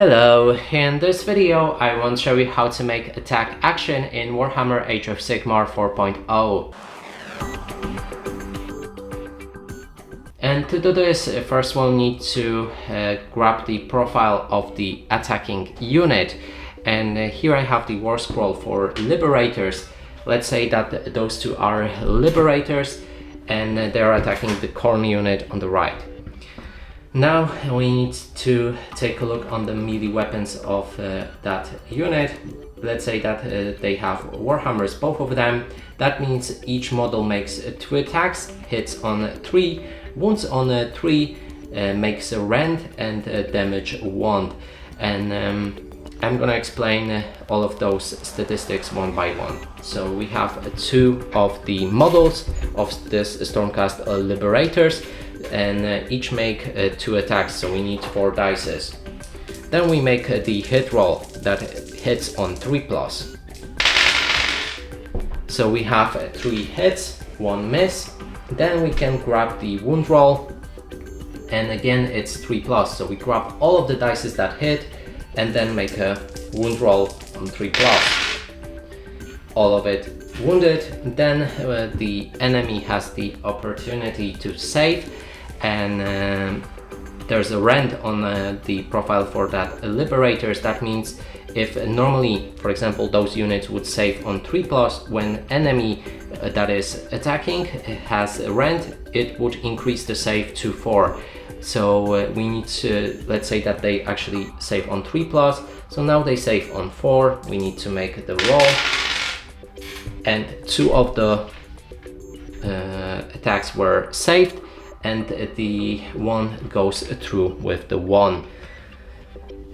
Hello, in this video I want to show you how to make attack action in Warhammer Age of Sigmar 4.0. And to do this, first we'll need to grab the profile of the attacking unit. And here I have the war scroll for Liberators. Let's say that those two are Liberators and they're attacking the Khorne unit on the right. Now we need to take a look on the melee weapons of that unit. Let's say that they have Warhammers, both of them. That means each model makes 2 attacks, hits on 3, wounds on 3, makes a rend and damage 1. And I'm gonna explain all of those statistics one by one. So we have 2 of the models of this Stormcast Liberators, and each make 2 attacks, so we need 4 dice. Then we make the hit roll that hits on 3+. So we have 3 hits, 1 miss. Then we can grab the wound roll, and again it's 3+. So we grab all of the dice that hit and then make a wound roll on 3+. All of it wounded. Then the enemy has the opportunity to save, and there's a rend on the profile for that Liberators. That means if normally, for example, those units would save on 3+, when enemy that is attacking has a rend, it would increase the save to 4. So we need to, let's say that they actually save on 3+, so now they save on 4. We need to make the roll, and 2 of the attacks were saved, and the 1 goes through with the 1.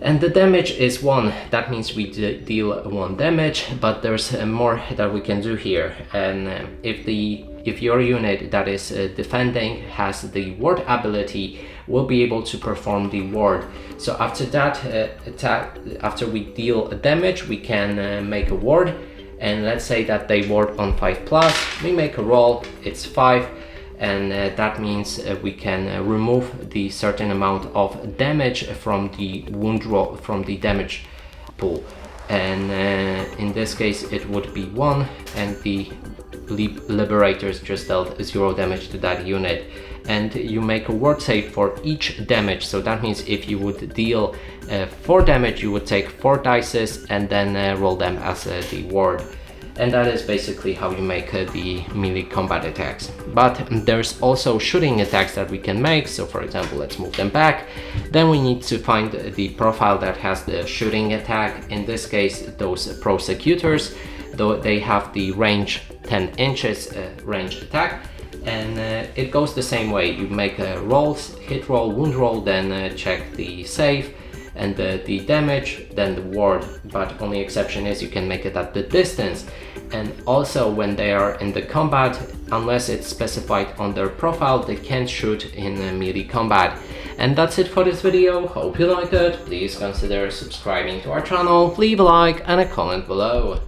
And the damage is 1. That means we deal 1 damage, but there's more that we can do here. And if your unit that is defending has the ward ability, we'll be able to perform the ward. So after that attack, after we deal damage, we can make a ward. And let's say that they ward on 5+, we make a roll, it's 5. And that means we can remove the certain amount of damage from the wound roll, from the damage pool. And in this case it would be 1, and the Liberators just dealt 0 damage to that unit. And you make a ward save for each damage, so that means if you would deal 4 damage, you would take 4 dice and then roll them as the ward. And that is basically how you make the melee combat attacks. But there's also shooting attacks that we can make. So for example, let's move them back. Then we need to find the profile that has the shooting attack. In this case, those prosecutors, though they have the range 10 inches range attack. And it goes the same way. You make rolls, hit roll, wound roll, then check the save and the damage, then the ward. But only exception is you can make it at the distance. And also when they are in the combat, unless it's specified on their profile, they can't shoot in melee combat. And that's it for this video. Hope you like it. Please consider subscribing to our channel, leave a like and a comment below.